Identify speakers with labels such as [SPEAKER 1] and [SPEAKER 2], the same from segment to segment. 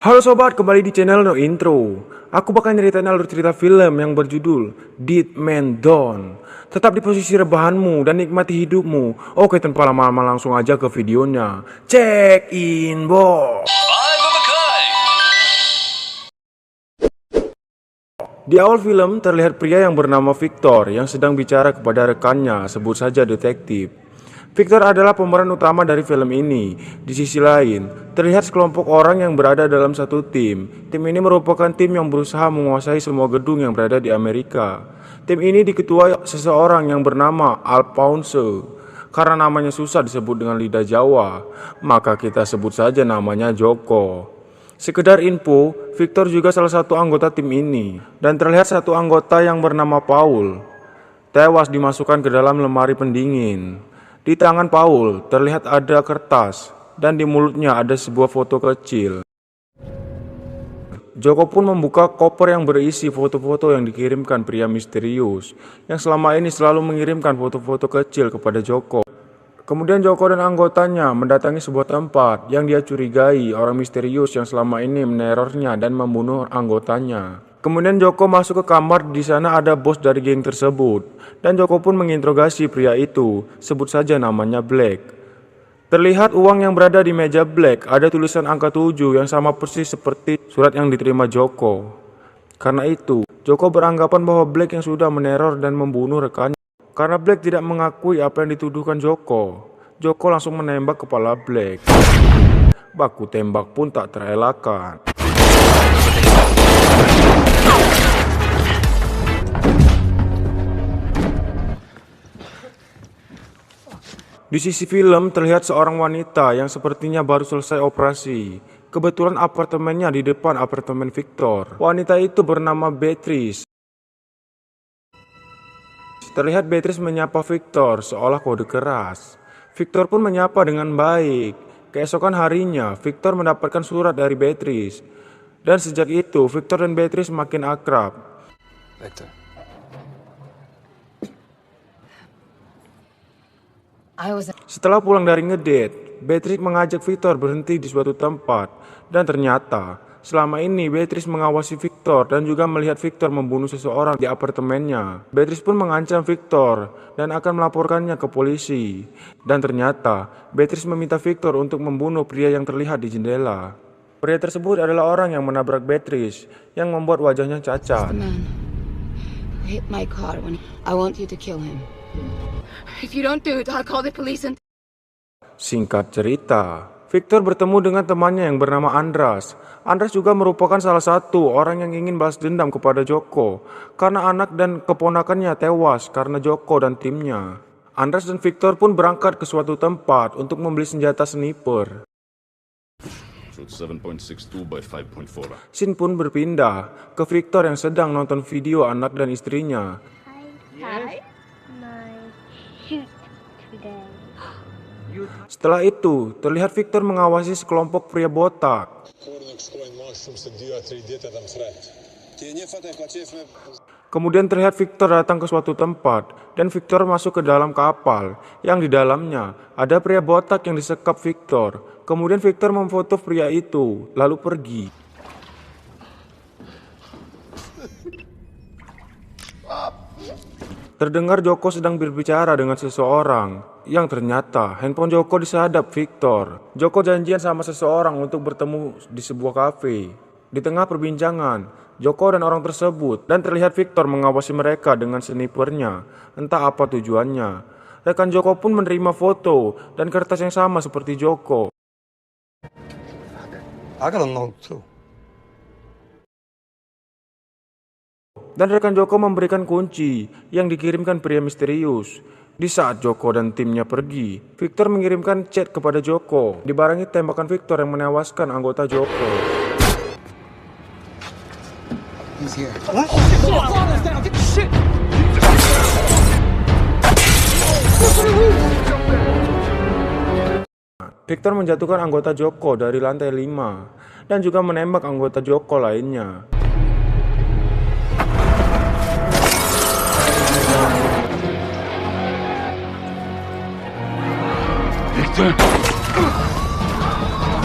[SPEAKER 1] Halo sobat, kembali di channel No Intro. Aku bakal nyeritain alur cerita film yang berjudul Dead Man Don't. Tetap di posisi rebahanmu dan nikmati hidupmu. Oke, tanpa lama-lama langsung aja ke videonya. Check in, bos. Di awal film terlihat pria yang bernama Victor yang sedang bicara kepada rekannya, sebut saja detektif. Victor adalah pemeran utama dari film ini. Di sisi lain, terlihat sekelompok orang yang berada dalam satu tim. Tim ini merupakan tim yang berusaha menguasai semua gedung yang berada di Amerika. Tim ini diketuai seseorang yang bernama Alphonse. Karena namanya susah disebut dengan lidah Jawa, maka kita sebut saja namanya Joko. Sekedar info, Victor juga salah satu anggota tim ini. Dan terlihat satu anggota yang bernama Paul tewas dimasukkan ke dalam lemari pendingin. Di tangan Paul terlihat ada kertas dan di mulutnya ada sebuah foto kecil. Joko pun membuka koper yang berisi foto-foto yang dikirimkan pria misterius yang selama ini selalu mengirimkan foto-foto kecil kepada Joko. Kemudian Joko dan anggotanya mendatangi sebuah tempat yang dia curigai orang misterius yang selama ini menerornya dan membunuh anggotanya. Kemudian Joko masuk ke kamar, di sana ada bos dari geng tersebut. Dan Joko pun menginterogasi pria itu, sebut saja namanya Black. Terlihat uang yang berada di meja Black, ada tulisan angka 7 yang sama persis seperti surat yang diterima Joko. Karena itu, Joko beranggapan bahwa Black yang sudah meneror dan membunuh rekannya. Karena Black tidak mengakui apa yang dituduhkan Joko, Joko langsung menembak kepala Black. Baku tembak pun tak terelakkan. Di sisi film terlihat seorang wanita yang sepertinya baru selesai operasi. Kebetulan apartemennya di depan apartemen Victor. Wanita itu bernama Beatrice. Terlihat Beatrice menyapa Victor seolah kode keras. Victor pun menyapa dengan baik. Keesokan harinya, Victor mendapatkan surat dari Beatrice. Dan sejak itu, Victor dan Beatrice makin akrab.
[SPEAKER 2] Victor.
[SPEAKER 1] Setelah pulang dari ngedate, Beatrice mengajak Victor berhenti di suatu tempat. Dan ternyata, selama ini Beatrice mengawasi Victor dan juga melihat Victor membunuh seseorang di apartemennya. Beatrice pun mengancam Victor dan akan melaporkannya ke polisi. Dan ternyata, Beatrice meminta Victor untuk membunuh pria yang terlihat di jendela. Pria tersebut adalah orang yang menabrak Beatrice, yang membuat wajahnya cacat. Singkat cerita, Victor bertemu dengan temannya yang bernama Andras. Andras juga merupakan salah satu orang yang ingin balas dendam kepada Joko karena anak dan keponakannya tewas karena Joko dan timnya. Andras dan Victor pun berangkat ke suatu tempat untuk membeli senjata sniper. Scene pun berpindah ke Victor yang sedang nonton video anak dan istrinya. Setelah itu, terlihat Victor mengawasi sekelompok pria botak. Kemudian terlihat Victor datang ke suatu tempat dan Victor masuk ke dalam kapal yang di dalamnya ada pria botak yang disekap Victor. Kemudian Victor memfoto pria itu lalu pergi. Terdengar Joko sedang berbicara dengan seseorang yang ternyata handphone Joko disadap Victor. Joko janjian sama seseorang untuk bertemu di sebuah kafe. Di tengah perbincangan, Joko dan orang tersebut dan terlihat Victor mengawasi mereka dengan snipernya. Entah apa tujuannya. Rekan Joko pun menerima foto dan kertas yang sama seperti Joko. Dan rekan Joko memberikan kunci yang dikirimkan pria misterius. Di saat Joko dan timnya pergi, Victor mengirimkan chat kepada Joko, dibarengi tembakan Victor yang menewaskan anggota Joko. Victor menjatuhkan anggota Joko dari lantai 5 dan juga menembak anggota Joko lainnya.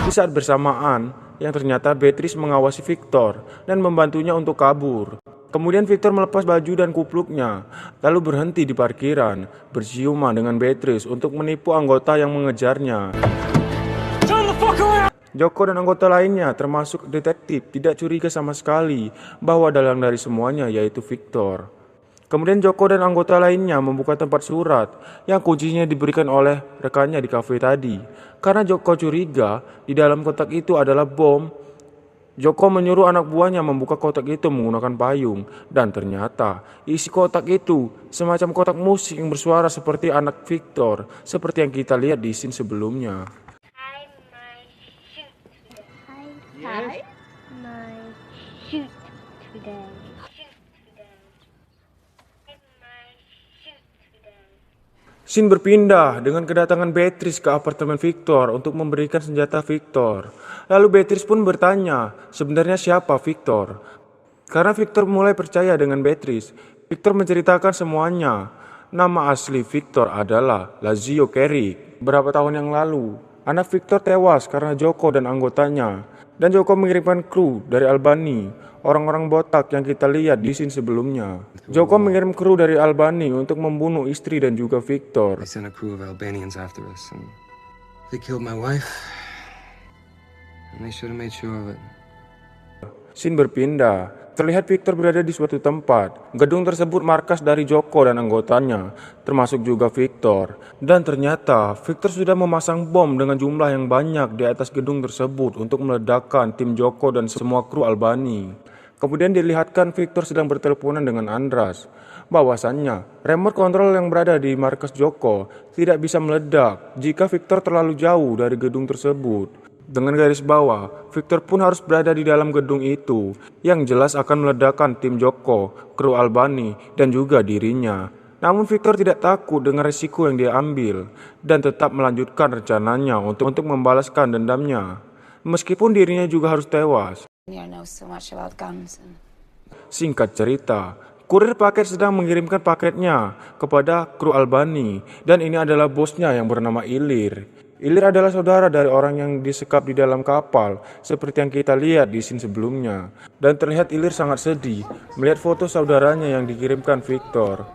[SPEAKER 1] Di saat bersamaan, yang ternyata Beatrice mengawasi Victor dan membantunya untuk kabur. Kemudian Victor melepas baju dan kupluknya, lalu berhenti di parkiran, bersiuman dengan Beatrice untuk menipu anggota yang mengejarnya. Joko dan anggota lainnya, termasuk detektif, tidak curiga sama sekali bahwa dalang dari semuanya yaitu Victor. Kemudian Joko dan anggota lainnya membuka tempat surat yang kuncinya diberikan oleh rekannya di kafe tadi. Karena Joko curiga di dalam kotak itu adalah bom, Joko menyuruh anak buahnya membuka kotak itu menggunakan payung. Dan ternyata isi kotak itu semacam kotak musik yang bersuara seperti anak Victor, seperti yang kita lihat di scene sebelumnya.
[SPEAKER 2] Hi, my shoot today.
[SPEAKER 1] Scene berpindah dengan kedatangan Beatrice ke apartemen Victor untuk memberikan senjata Victor. Lalu Beatrice pun bertanya, sebenarnya siapa Victor? Karena Victor mulai percaya dengan Beatrice, Victor menceritakan semuanya. Nama asli Victor adalah Lazio Carrick. Beberapa tahun yang lalu, anak Victor tewas karena Joko dan anggotanya. Dan Joko mengirimkan kru dari Albany, orang-orang botak yang kita lihat di scene sebelumnya. Joko mengirim kru dari Albany untuk membunuh istri dan juga Victor.
[SPEAKER 3] They sent a crew of Albanians after us, and they killed my wife, and they should have made sure of it.
[SPEAKER 1] Scene berpindah. Terlihat Victor berada di suatu tempat. Gedung tersebut markas dari Joko dan anggotanya, termasuk juga Victor. Dan ternyata Victor sudah memasang bom dengan jumlah yang banyak di atas gedung tersebut untuk meledakkan tim Joko dan semua kru Albany. Kemudian dilihatkan Victor sedang berteleponan dengan Andras. Bahwasannya, remote control yang berada di markas Joko tidak bisa meledak jika Victor terlalu jauh dari gedung tersebut. Dengan garis bawah, Victor pun harus berada di dalam gedung itu, yang jelas akan meledakkan tim Joko, kru Albany, dan juga dirinya. Namun Victor tidak takut dengan resiko yang dia ambil, dan tetap melanjutkan rencananya untuk membalaskan dendamnya. Meskipun dirinya juga harus tewas. Singkat cerita, kurir paket sedang mengirimkan paketnya kepada kru Albany, dan ini adalah bosnya yang bernama Ilir. Ilir adalah saudara dari orang yang disekap di dalam kapal, seperti yang kita lihat di scene sebelumnya. Dan terlihat Ilir sangat sedih melihat foto saudaranya yang dikirimkan Victor.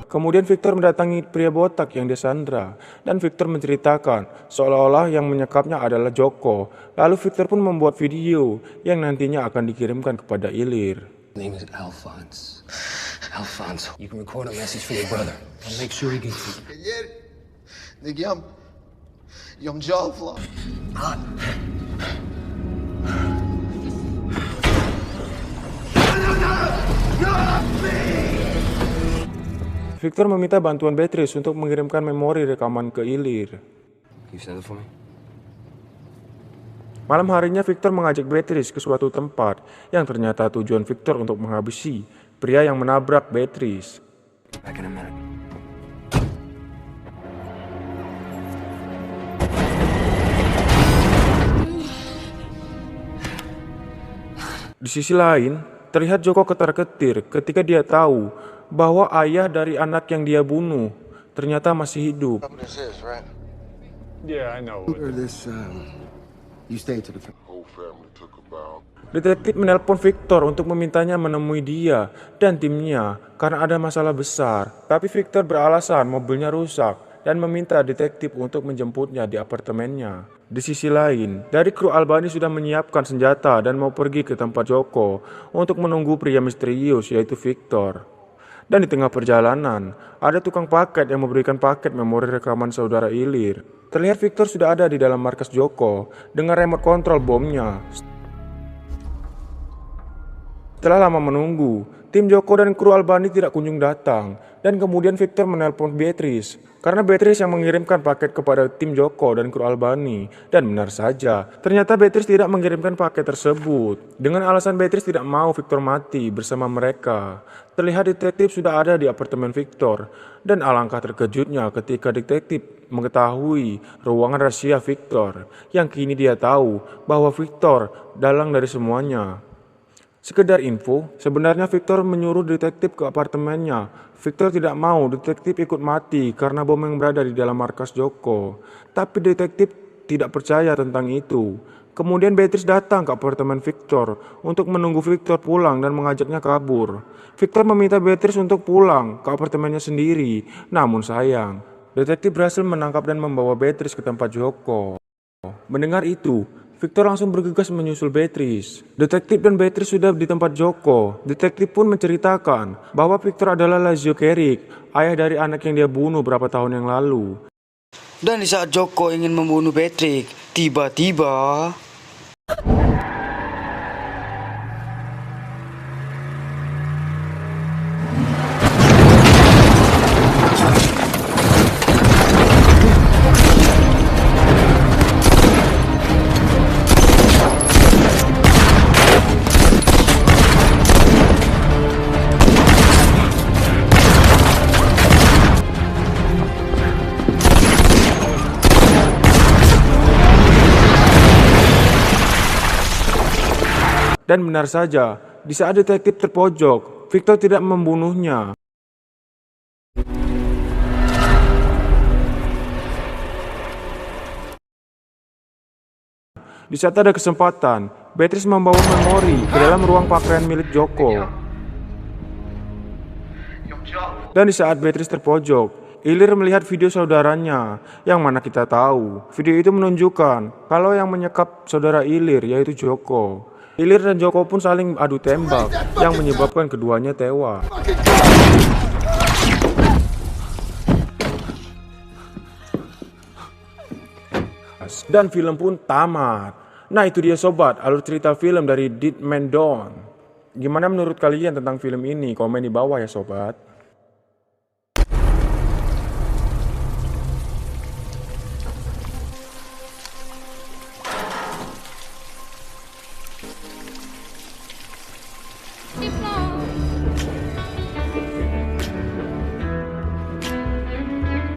[SPEAKER 1] Kemudian Victor mendatangi pria botak yang disandra, dan Victor menceritakan seolah-olah yang menyekapnya adalah Joko. Lalu Victor pun membuat video yang nantinya akan dikirimkan kepada Ilir.
[SPEAKER 3] Name is Alphonse. Alphonse, you can record a message for your brother. I'll make sure he gets it.
[SPEAKER 4] Nigga, I'm Jawfla.
[SPEAKER 1] Victor meminta bantuan Beatrice untuk mengirimkan memori rekaman ke Ilir.
[SPEAKER 3] You send it for me?
[SPEAKER 1] Malam harinya Victor mengajak Beatrice ke suatu tempat yang ternyata tujuan Victor untuk menghabisi pria yang menabrak Beatrice.
[SPEAKER 3] Back in a minute.
[SPEAKER 1] Di sisi lain, terlihat Joko ketar-ketir ketika dia tahu bahwa ayah dari anak yang dia bunuh ternyata masih hidup. Detektif menelpon Victor untuk memintanya menemui dia dan timnya karena ada masalah besar. Tapi Victor beralasan mobilnya rusak dan meminta detektif untuk menjemputnya di apartemennya. Di sisi lain, dari kru Albany sudah menyiapkan senjata dan mau pergi ke tempat Joko untuk menunggu pria misterius yaitu Victor. Dan di tengah perjalanan, ada tukang paket yang memberikan paket memori rekaman saudara Ilir. Terlihat Victor sudah ada di dalam markas Joko dengan remote control bomnya. Setelah lama menunggu, tim Joko dan kru Albany tidak kunjung datang. Dan kemudian Victor menelpon Beatrice, karena Beatrice yang mengirimkan paket kepada tim Joko dan kru Albany. Dan benar saja, ternyata Beatrice tidak mengirimkan paket tersebut. Dengan alasan Beatrice tidak mau Victor mati bersama mereka. Terlihat detektif sudah ada di apartemen Victor. Dan alangkah terkejutnya ketika detektif mengetahui ruangan rahasia Victor, yang kini dia tahu bahwa Victor dalang dari semuanya. Sekedar info, sebenarnya Victor menyuruh detektif ke apartemennya. Victor tidak mau detektif ikut mati karena bom yang berada di dalam markas Joko. Tapi detektif tidak percaya tentang itu. Kemudian Beatrice datang ke apartemen Victor untuk menunggu Victor pulang dan mengajaknya kabur. Victor meminta Beatrice untuk pulang ke apartemennya sendiri. Namun sayang, detektif berhasil menangkap dan membawa Beatrice ke tempat Joko. Mendengar itu, Victor langsung bergegas menyusul Beatrice. Detektif dan Beatrice sudah di tempat Joko. Detektif pun menceritakan bahwa Victor adalah Lazio Kerik, ayah dari anak yang dia bunuh beberapa tahun yang lalu.
[SPEAKER 5] Dan di saat Joko ingin membunuh Patrick, tiba-tiba...
[SPEAKER 1] Dan benar saja, di saat detektif terpojok, Victor tidak membunuhnya. Di saat ada kesempatan, Beatrice membawa memori ke dalam ruang pakaian milik Joko. Dan di saat Beatrice terpojok, Ilir melihat video saudaranya, yang mana kita tahu, video itu menunjukkan kalau yang menyekap saudara Ilir yaitu Joko. Ilir dan Joko pun saling adu tembak, yang menyebabkan keduanya tewas. Dan film pun tamat. Nah itu dia sobat, alur cerita film dari Dead Man Don't. Gimana menurut kalian tentang film ini? Komen di bawah ya sobat.